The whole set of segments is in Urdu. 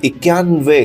91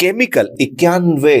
91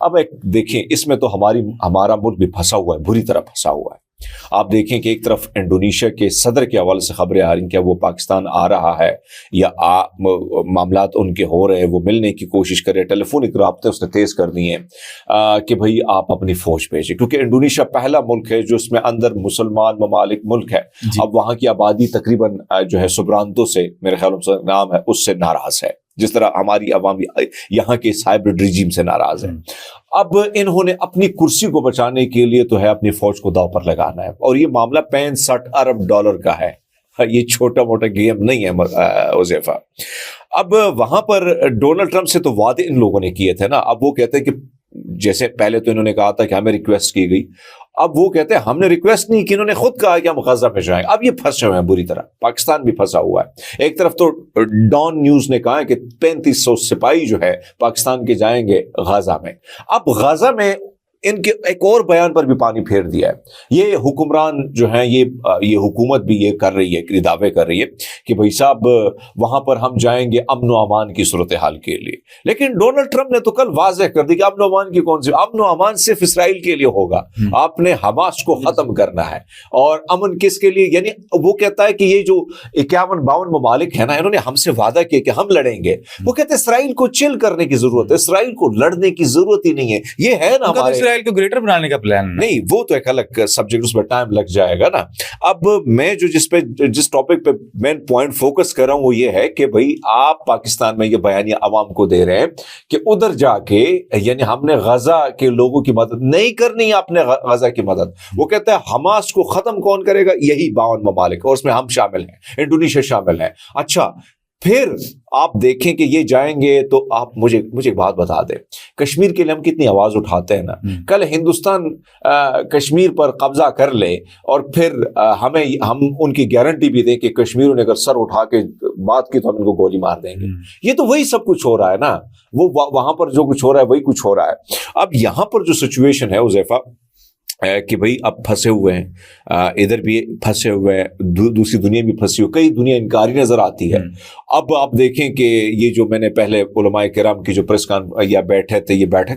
اب ایک دیکھیں اس میں تو ہمارا ملک بھی پھنسا ہوا ہے, بری طرح پھنسا ہوا ہے. آپ دیکھیں کہ ایک طرف انڈونیشیا کے صدر کے حوالے سے خبریں آ رہی ہیں کہ وہ پاکستان آ رہا ہے یا معاملات ان کے ہو رہے ہیں, وہ ملنے کی کوشش کرے, ٹیلی فونک رابطے اس نے تیز کر دیے ہیں کہ بھئی آپ اپنی فوج بھیجیں, کیونکہ انڈونیشیا پہلا ملک ہے جو اس میں اندر مسلمان ممالک ملک ہے. اب وہاں کی آبادی تقریباً جو ہے سبرانتو سے, میرے خیال میں نام ہے, اس سے ناراض ہے, جس طرح ہماری عوامی یہاں کے ہائبرڈ رجیم سے ناراض ہے. اب انہوں نے اپنی کرسی کو بچانے کے لیے تو ہے اپنی فوج کو داؤ پر لگانا ہے, اور یہ معاملہ $65 ارب کا ہے. یہ چھوٹا موٹا گیم نہیں ہے حذیفہ. اب وہاں پر ڈونلڈ ٹرمپ سے تو وعدے ان لوگوں نے کیے تھے نا. اب وہ کہتے ہیں کہ جیسے پہلے تو انہوں نے کہا تھا کہ ہمیں ریکویسٹ کی گئی, اب وہ کہتے ہیں ہم نے ریکویسٹ نہیں کی, انہوں نے خود کہا کہ ہم غزہ پہ جائیں. اب یہ پھنسے ہوئے ہیں بری طرح, پاکستان بھی پھنسا ہوا ہے. ایک طرف تو ڈان نیوز نے کہا ہے کہ 3500 سپاہی جو ہے پاکستان کے جائیں گے غزہ میں. اب غزہ میں ان کے ایک اور بیان پر بھی پانی پھیر دیا ہے. یہ حکمران جو ہیں, یہ حکومت بھی یہ کر رہی ہے, یہ دعوے کر رہی ہے کہ بھائی صاحب وہاں پر ہم جائیں گے امن و امان کی صورتحال کے لیے. لیکن ڈونلڈ ٹرمپ نے تو کل واضح کر دی کہ امن و امان کی کون سی, امن و امان صرف اسرائیل کے لیے ہوگا. آپ نے حماس کو ختم کرنا ہے, اور امن کس کے لیے, یعنی وہ کہتا ہے کہ یہ جو 51-52 ممالک ہیں نا, انہوں نے ہم سے وعدہ کیا کہ ہم لڑیں گے. وہ کہتے ہیں اسرائیل کو چل کرنے کی ضرورت ہے, اسرائیل کو لڑنے کی ضرورت ہی نہیں ہے. یہ ہے نا ہمارے کو گریٹر بنانے کا پلان نہیں, وہ تو ایک الگ سبجیکٹ, اس میں ٹائم لگ جائے گا نا. اب میں جس ٹاپک پہ مین پوائنٹ فوکس کر رہا ہوں وہ یہ ہے کہ بھئی آپ پاکستان میں یہ بیانیہ عوام کو دے رہے ہیں کہ ادھر جا کے, یعنی ہم نے غزہ کے لوگوں کی مدد نہیں کرنی ہے, آپ نے غزہ کی مدد. وہ کہتا ہے حماس کو ختم کون کرے گا, یہی 52 ممالک, اور اس میں ہم شامل ہیں, انڈونیشیا شامل ہے. اچھا پھر آپ دیکھیں کہ یہ جائیں گے تو آپ مجھے ایک بات بتا دیں, کشمیر کے لیے ہم کتنی آواز اٹھاتے ہیں نا. کل ہندوستان کشمیر پر قبضہ کر لے اور پھر ہم ان کی گارنٹی بھی دیں کہ کشمیریوں نے اگر سر اٹھا کے بات کی تو ہم ان کو گولی مار دیں گے. یہ تو وہی سب کچھ ہو رہا ہے نا, وہ وہاں پر جو کچھ ہو رہا ہے وہی کچھ ہو رہا ہے. اب یہاں پر جو سچویشن ہے حذیفہ کہ بھئی اب پھنسے ہوئے ہیں, ادھر بھی پھنسے ہوئے ہیں, دوسری دنیا بھی پھنسی ہوئی, کئی دنیا انکاری نظر آتی ہے. اب آپ دیکھیں کہ یہ جو میں نے پہلے علماء کرام کی جو پریس یا بیٹھک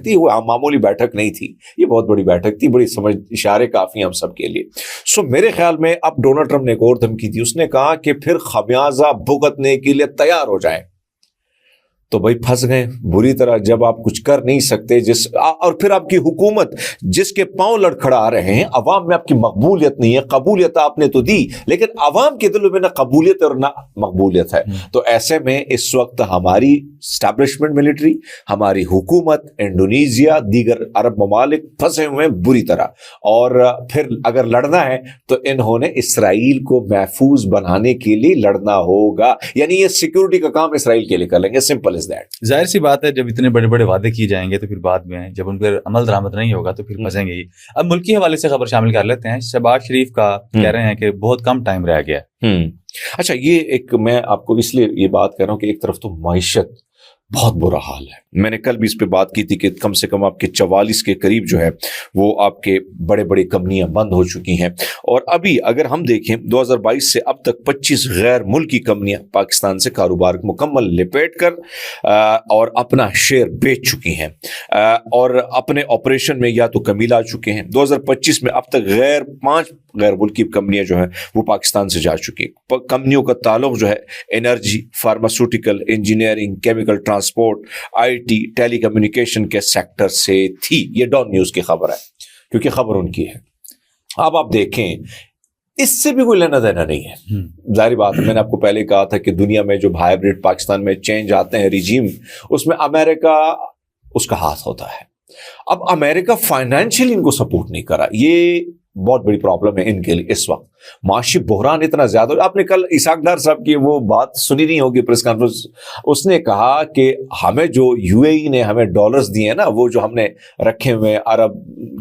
تھی, وہ معمولی بیٹھک نہیں تھی, یہ بہت بڑی بیٹھک تھی, بڑی سمجھ اشارے کافی ہیں ہم سب کے لیے. سو میرے خیال میں اب ڈونلڈ ٹرمپ نے ایک اور دھمکی دی, اس نے کہا کہ پھر خمیازہ بھگتنے کے لیے تیار ہو جائیں. تو بھائی پھنس گئے بری طرح, جب آپ کچھ کر نہیں سکتے اور پھر آپ کی حکومت جس کے پاؤں لڑکھڑا رہے ہیں, عوام میں آپ کی مقبولیت نہیں ہے. قبولیت آپ نے تو دی لیکن عوام کے دلوں میں نہ قبولیت اور نہ مقبولیت ہے. تو ایسے میں اس وقت ہماری اسٹیبلشمنٹ ملٹری, ہماری حکومت, انڈونیزیا, دیگر عرب ممالک پھنسے ہوئے ہیں بری طرح. اور پھر اگر لڑنا ہے تو انہوں نے اسرائیل کو محفوظ بنانے کے لیے لڑنا ہوگا, یعنی یہ سیکورٹی کا کام اسرائیل کے لیے کر لیں گے. سمپل. ظاہر سی بات ہے جب اتنے بڑے بڑے وعدے کیے جائیں گے تو پھر بعد میں جب ان پر عمل درآمد نہیں ہوگا تو پھر پھنسیں گے ہی. اب ملکی حوالے سے خبر شامل کر لیتے ہیں. شہباز شریف کا کہہ رہے ہیں کہ بہت کم ٹائم رہ گیا. اچھا, یہ ایک میں آپ کو اس لیے یہ بات کر رہا ہوں کہ ایک طرف تو معیشت بہت برا حال ہے. میں نے کل بھی اس پہ بات کی تھی کہ کم سے کم آپ کے 44 کے قریب جو ہے وہ آپ کے بڑے بڑے کمپنیاں بند ہو چکی ہیں. اور ابھی اگر ہم دیکھیں 2022 سے اب تک 25 غیر ملکی کمپنیاں پاکستان سے کاروبار مکمل لپیٹ کر اور اپنا شیئر بیچ چکی ہیں اور اپنے آپریشن میں یا تو کمی لا چکے ہیں. 2025 میں اب تک 5 غیر ملکی کمپنیاں جو ہیں وہ پاکستان سے جا چکی ہیں. کمپنیوں کا تعلق جو ہے energy, pharmaceutical, engineering, chemical, transport, I T, telecommunication کے سیکٹر سے تھی. یہ ڈان نیوز کی خبر ہے کیونکہ خبر ان کی ہے. اب آپ دیکھیں اس سے بھی کوئی لینا دینا نہیں ہے. ظاہر بات ہے, میں نے آپ کو پہلے کہا تھا کہ دنیا میں جو ہائبرڈ پاکستان میں چینج آتے ہیں ریجیم, اس میں امریکہ اس کا ہاتھ ہوتا ہے. اب امریکہ فائنینشلی ان کو سپورٹ نہیں کرا, یہ بہت بڑی پرابلم ہے ان کے لیے اس وقت. معاشی بحران اتنا زیادہ. آپ نے کل اسحاق ڈار صاحب کی وہ بات سنی نہیں ہوگی پریس کانفرنس, اس نے کہا کہ ہمیں جو یو اے ای نے ہمیں ڈالرز دیے ہیں نا, وہ جو ہم نے رکھے ہوئے عرب,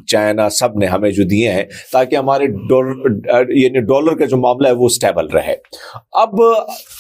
چائنا, سب نے ہمیں جو دیے ہیں تاکہ ہمارے یعنی ڈالر کا جو معاملہ ہے وہ سٹیبل رہے. اب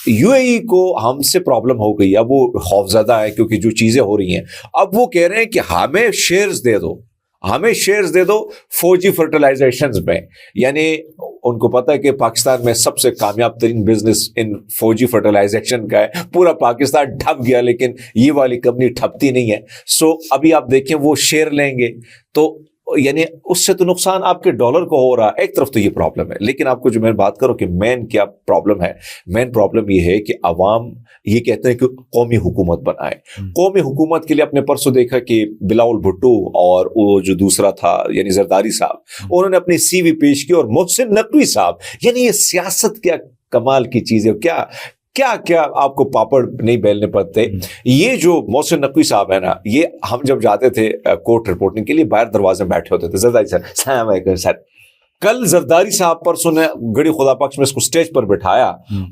یو اے ای کو ہم سے پرابلم ہو گئی, اب وہ خوفزدہ ہے کیونکہ جو چیزیں ہو رہی ہیں. اب وہ کہہ رہے ہیں کہ ہمیں شیئرز دے دو, ہمیں شیئرز دے دو فوجی فرٹیلائزیشنز میں. یعنی ان کو پتہ ہے کہ پاکستان میں سب سے کامیاب ترین بزنس ان فوجی فرٹیلائزیشن کا ہے. پورا پاکستان ٹھپ گیا لیکن یہ والی کمپنی ٹھپتی نہیں ہے. سو ابھی آپ دیکھیں وہ شیئر لیں گے تو یعنی اس سے تو نقصان آپ کے ڈالر کو ہو رہا ہے. ایک طرف تو یہ پرابلم ہے, لیکن آپ کو جو میں بات کروں کہ مین کیا پرابلم ہے, مین پرابلم یہ ہے کہ عوام یہ کہتے ہیں کہ قومی حکومت بنائے. قومی حکومت کے لیے اپنے پرسوں دیکھا کہ بلاول بھٹو اور وہ جو دوسرا تھا یعنی زرداری صاحب, انہوں نے اپنی سی وی پیش کی, اور محسن نقوی صاحب, یعنی یہ سیاست کیا کمال کی چیز ہے. کیا کیا آپ کو پاپڑ نہیں بیلنے پڑتے. یہ جو محسن نقوی صاحب ہے نا, یہ ہم جب جاتے تھے کورٹ رپورٹنگ کے لیے باہر دروازے میں بیٹھے ہوتے تھے, زرداری سر السلام علیکم سر. کل زرداری صاحب پرسوں نے گڑی خدا بخش میں اس کو سٹیج پر بٹھایا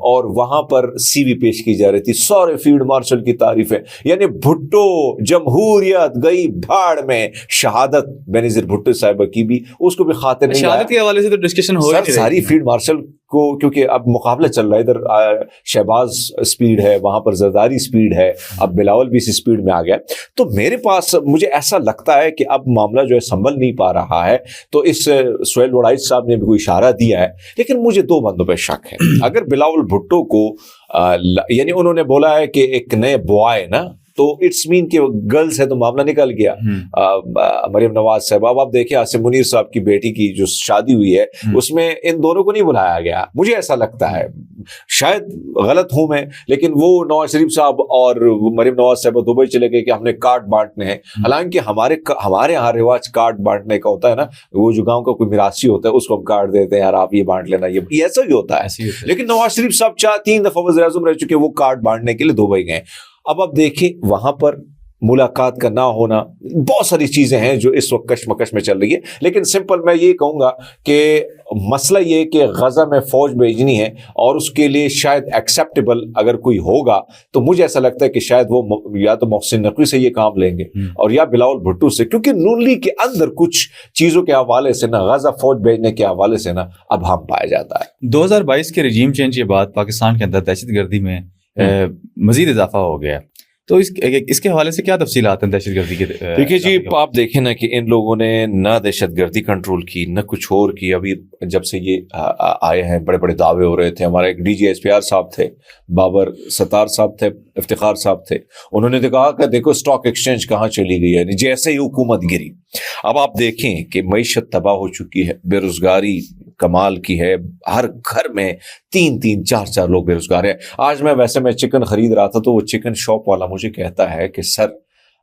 اور وہاں پر سی وی پیش کی جا رہی تھی. سارے فیلڈ مارشل کی تعریفیں, یعنی بھٹو جمہوریت گئی بھاڑ میں. شہادت بینظیر بھٹو صاحبہ کی بھی, اس کو بھی خاطر نہیں آیا. شہادت کے حوالے سے تو ڈسکشن ہو رہی ہے ساری فیلڈ مارشل کو, کیونکہ اب مقابلہ چل رہا ہے, ادھر شہباز سپیڈ ہے, وہاں پر زرداری سپیڈ ہے, اب بلاول بھی اسی سپیڈ میں آ گیا. تو میرے پاس مجھے ایسا لگتا ہے کہ اب معاملہ جو ہے سنبھل نہیں پا رہا ہے. تو اس سہیل وڑائی صاحب نے بھی کوئی اشارہ دیا ہے, لیکن مجھے دو بندوں پہ شک ہے. اگر بلاول بھٹو کو یعنی انہوں نے بولا ہے کہ ایک نئے بوائے نا, تو اٹس مین کہ گرلز ہے تو معاملہ نکل گیا. مریم نواز صاحب, اب آپ دیکھیں آصف منیر صاحب کی بیٹی کی جو شادی ہوئی ہے اس میں ان دونوں کو نہیں بلایا گیا. مجھے ایسا لگتا ہے, شاید غلط ہوں میں, لیکن وہ نواز شریف صاحب اور مریم نواز صاحب دبئی چلے گئے کہ ہم نے کارڈ بانٹنے ہیں. حالانکہ ہمارے یہاں رواج کارڈ بانٹنے کا ہوتا ہے نا, وہ جو گاؤں کا کوئی میراثی ہوتا ہے اس کو ہم کارڈ دیتے ہیں, یار آپ یہ بانٹ لینا, یہ ایسا ہی ہوتا ہے. لیکن نواز شریف صاحب 3 دفعہ وزیر اعظم رہ چکے, وہ کارڈ بانٹنے کے لیے دبئی گئے. اب آپ دیکھیں وہاں پر ملاقات کا نہ ہونا, بہت ساری چیزیں ہیں جو اس وقت کشمکش میں چل رہی ہے. لیکن سمپل میں یہ کہوں گا کہ مسئلہ یہ کہ غزہ میں فوج بھیجنی ہے, اور اس کے لیے شاید ایکسیپٹیبل اگر کوئی ہوگا تو مجھے ایسا لگتا ہے کہ شاید وہ یا تو محسن نقوی سے یہ کام لیں گے اور یا بلاول بھٹو سے, کیونکہ نون لیگ کے اندر کچھ چیزوں کے حوالے سے نا, غزہ فوج بھیجنے کے حوالے سے نا اب ہم پایا جاتا ہے. 2022 کے رجیم چینج کے بعد پاکستان کے اندر دہشت گردی میں مزید اضافہ ہو گیا, تو اس کے حوالے سے کیا تفصیلات ہیں دہشت گردی کے؟ دیکھیے جی, آپ دیکھیں نا کہ ان لوگوں نے نہ دہشت گردی کنٹرول کی نہ کچھ اور کی. ابھی جب سے یہ آئے ہیں بڑے بڑے دعوے ہو رہے تھے. ہمارے ایک D G S P R صاحب تھے, بابر ستار صاحب تھے, افتخار صاحب تھے, انہوں نے کہا کہ دیکھو اسٹاک ایکسچینج کہاں چلی گئی ہے جیسے ہی حکومت گری. اب آپ دیکھیں کہ معیشت تباہ ہو چکی ہے, بے روزگاری کمال کی ہے, ہر گھر میں 3 4 لوگ بے روزگار ہیں. آج میں چکن خرید رہا تھا تو وہ چکن شاپ والا مجھے کہتا ہے کہ سر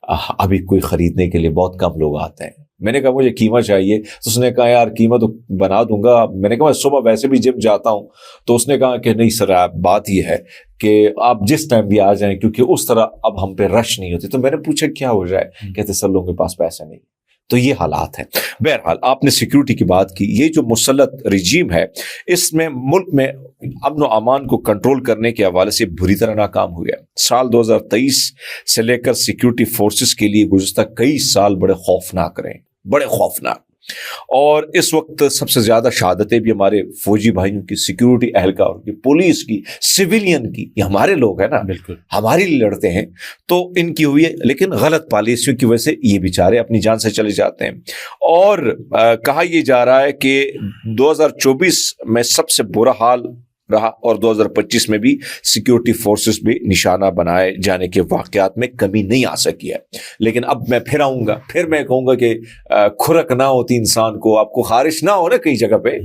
ابھی کوئی خریدنے کے لیے بہت کم لوگ آتے ہیں. میں نے کہا مجھے قیمہ چاہیے, تو اس نے کہا یار قیمہ تو بنا دوں گا. میں نے کہا میں صبح ویسے بھی جم جاتا ہوں. تو اس نے کہا کہ نہیں سر, بات یہ ہے کہ آپ جس ٹائم بھی آ جائیں, کیونکہ اس طرح اب ہم پہ رش نہیں ہوتی. تو میں نے پوچھا کیا ہو جائے, کہتے سر لوگوں کے پاس پیسے نہیں. تو یہ حالات ہیں. بہرحال آپ نے سیکیورٹی کی بات کی, یہ جو مسلط رجیم ہے اس میں ملک میں امن و امان کو کنٹرول کرنے کے حوالے سے بری طرح ناکام ہو گیا. سال 2023 سے لے کر سیکیورٹی فورسز کے لیے گزشتہ کئی سال بڑے خوفناک رہے, بڑے خوفناک. اور اس وقت سب سے زیادہ شہادتیں بھی ہمارے فوجی بھائیوں کی, سیکیورٹی اہلکار کی, پولیس کی, سویلین کی. یہ ہمارے لوگ ہیں نا, بالکل ہمارے لیے لڑتے ہیں, تو ان کی ہوئی ہے. لیکن غلط پالیسیوں کی وجہ سے یہ بیچارے اپنی جان سے چلے جاتے ہیں. اور کہا یہ جا رہا ہے کہ 2024 میں سب سے برا حال رہا, اور 2025 میں بھی سیکیورٹی فورسز بھی نشانہ بنائے جانے کے واقعات میں کمی نہیں آ سکی ہے. لیکن اب میں پھر آؤں گا, پھر میں کہوں گا کہ کھرک نہ ہوتی انسان کو, آپ کو خارش نہ ہو نا کئی جگہ پہ.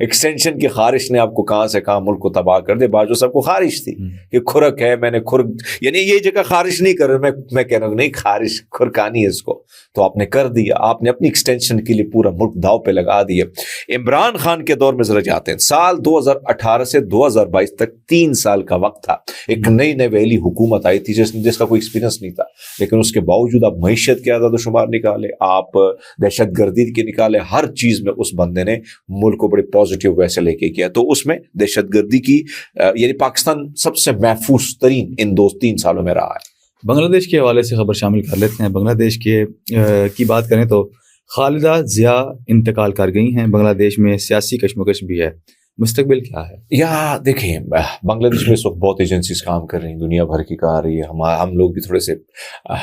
ایکسٹینشن کی خارش نے آپ کو کہاں سے کہاں ملک کو تباہ کر دے. باجو صاحب کو خارش تھی کہ کھرک ہے, میں نے کھرک, یعنی یہ جگہ خارش نہیں کر رہا, میں کہہ رہا ہوں نہیں خارش کھرکانی ہے اس کو, تو آپ نے کر دیا. آپ نے اپنی ایکسٹینشن کے لیے پورا ملک داؤ پہ لگا دیا. عمران خان کے دور میں ذرا جاتے ہیں, سال 2018 سے 2022 تک 3 سال کا وقت تھا. ایک نئی نویلی حکومت آئی تھی جس کا کوئی ایکسپیرینس نہیں تھا, لیکن اس کے باوجود آپ معیشت کے اعداد و شمار نکالے, آپ دہشت گردی کے نکالے, ہر چیز میں اس بندے نے ملک کو بڑے پازیٹیو ویسے لے کے کیا. تو اس میں دہشت گردی کی یعنی پاکستان سب سے محفوظ ترین ان 2-3 سالوں میں رہا ہے. بنگلہ دیش کے حوالے سے خبر شامل کر لیتے ہیں. بنگلہ دیش کی بات کریں تو خالدہ ضیاء انتقال کر گئی ہیں. بنگلہ دیش میں سیاسی کشمکش بھی ہے, مستقبل کیا ہے؟ یا دیکھیں بنگلہ دیش میں اس وقت بہت ایجنسیز کام کر رہی ہیں, دنیا بھر کی کار رہی ہے, ہم لوگ بھی تھوڑے سے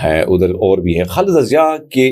ہیں ادھر, اور بھی ہیں. خالدہ ضیاء کے